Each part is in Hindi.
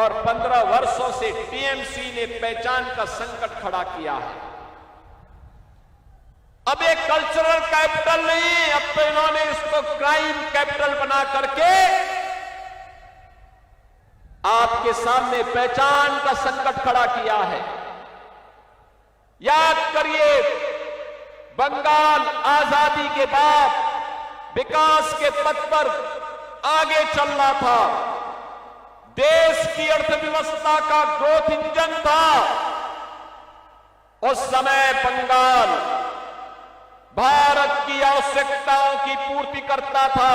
और 15 वर्षों से टीएमसी ने पहचान का संकट खड़ा किया है। अब एक कल्चरल कैपिटल नहीं, अब तो इन्होंने इसको क्राइम कैपिटल बना करके आपके सामने पहचान का संकट खड़ा किया है। याद करिए, बंगाल आजादी के बाद विकास के पथ पर आगे चल रहा था, देश की अर्थव्यवस्था का ग्रोथ इंजन था। उस समय बंगाल भारत की आवश्यकताओं की पूर्ति करता था,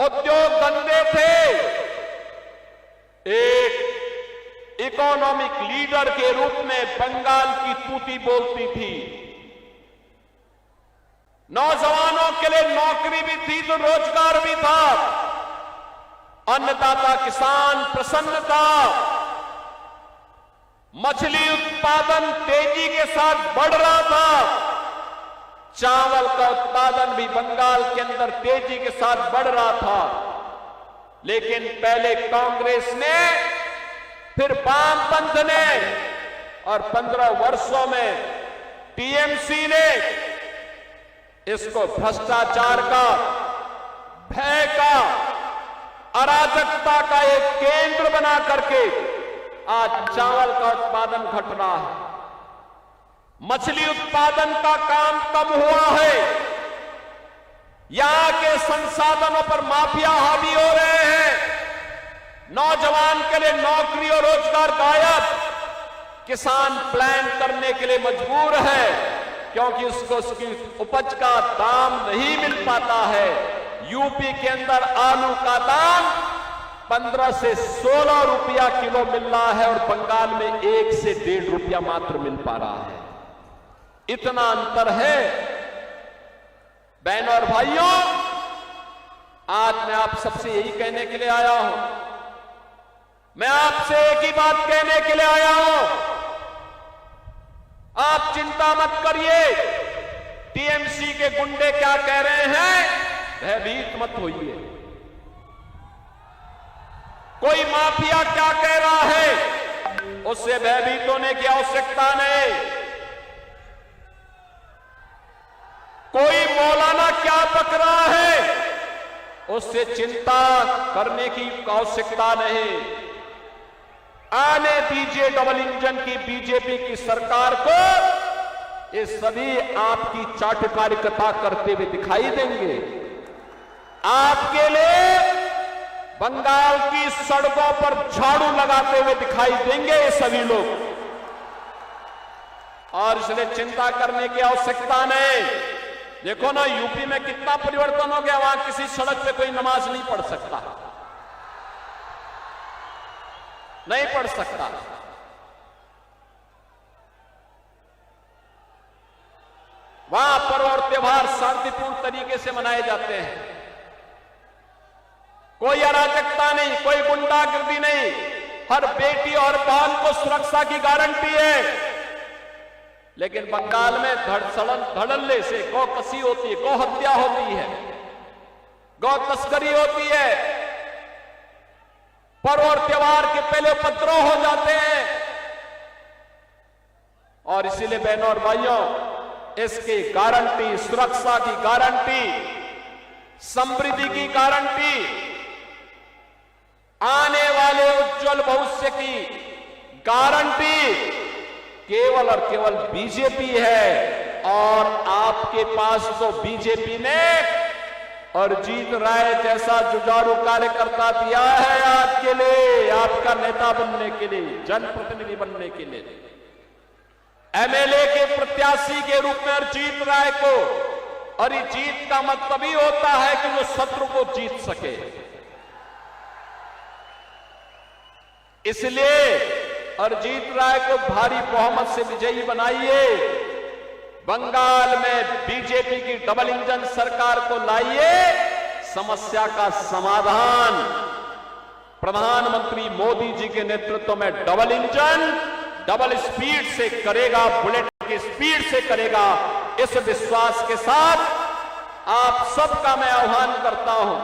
उद्योग धंधे थे। एक इकोनॉमिक लीडर के रूप में बंगाल की तूती बोलती थी। नौजवानों के लिए नौकरी भी थी तो रोजगार भी था। अन्नदाता किसान प्रसन्न था। मछली उत्पादन तेजी के साथ बढ़ रहा था। चावल का उत्पादन भी बंगाल के अंदर तेजी के साथ बढ़ रहा था। लेकिन पहले कांग्रेस ने, फिर वामपंथ ने और 15 वर्षों में टीएमसी ने इसको भ्रष्टाचार का, भय का, अराजकता का एक केंद्र बना करके आज चावल का उत्पादन घट रहा है। मछली उत्पादन का काम कम हुआ है। यहां के संसाधनों पर माफिया हावी हो रहे हैं। नौजवान के लिए नौकरी और रोजगार गायब। किसान प्लान करने के लिए मजबूर है क्योंकि उसको उसकी उपज का दाम नहीं मिल पाता है। यूपी के अंदर आलू का दाम 15 से 16 रुपया किलो मिल रहा है और बंगाल में 1 से 1.5 रुपया मात्र मिल पा रहा है। इतना अंतर है। बहनों और भाइयों, आज मैं आप सबसे यही कहने के लिए आया हूं। मैं आपसे एक ही बात कहने के लिए आया हूं। आप चिंता मत करिए। टीएमसी के गुंडे क्या कह रहे हैं, भयभीत मत होइए। कोई माफिया क्या कह रहा है, उससे भयभीत होने की आवश्यकता नहीं। कोई मौलाना क्या पक रहा है, उससे चिंता करने की आवश्यकता नहीं। आने दीजिए डबल इंजन की बीजेपी की सरकार को। ये सभी आपकी चाटुकारिता करते हुए दिखाई देंगे। आपके लिए बंगाल की सड़कों पर झाड़ू लगाते हुए दिखाई देंगे ये सभी लोग। और इसलिए चिंता करने की आवश्यकता नहीं। देखो ना, यूपी में कितना परिवर्तन हो गया। वहां किसी सड़क पे कोई नमाज नहीं पढ़ सकता, नहीं पढ़ सकता। वहां पर्व और त्योहार शांतिपूर्ण तरीके से मनाए जाते हैं। कोई अराजकता नहीं, कोई गुंडागर्दी नहीं। हर बेटी और बहन को सुरक्षा की गारंटी है। लेकिन बंगाल में धड़ल्ले से गौ कसी होती है, गौ हत्या होती है, गौ तस्करी होती है। पर्व और त्योहार के पहले उपद्रव हो जाते हैं। और इसीलिए बहनों और भाइयों, इसकी गारंटी, सुरक्षा की गारंटी, समृद्धि की गारंटी, आने वाले उज्जवल भविष्य की गारंटी केवल और केवल बीजेपी है। और आपके पास तो बीजेपी ने अरिजीत राय जैसा जुझारू कार्यकर्ता दिया है आपके लिए, आपका नेता बनने के लिए, जनप्रतिनिधि बनने के लिए। एमएलए के प्रत्याशी के रूप में अरिजीत राय को, अरिजीत का मतलब ही होता है कि वो शत्रु को जीत सके। इसलिए अरिजीत राय को भारी बहुमत से विजयी बनाइए। बंगाल में बीजेपी की डबल इंजन सरकार को लाइए। समस्या का समाधान प्रधानमंत्री मोदी जी के नेतृत्व में डबल इंजन, डबल स्पीड से करेगा, बुलेट की स्पीड से करेगा। इस विश्वास के साथ आप सबका मैं आह्वान करता हूं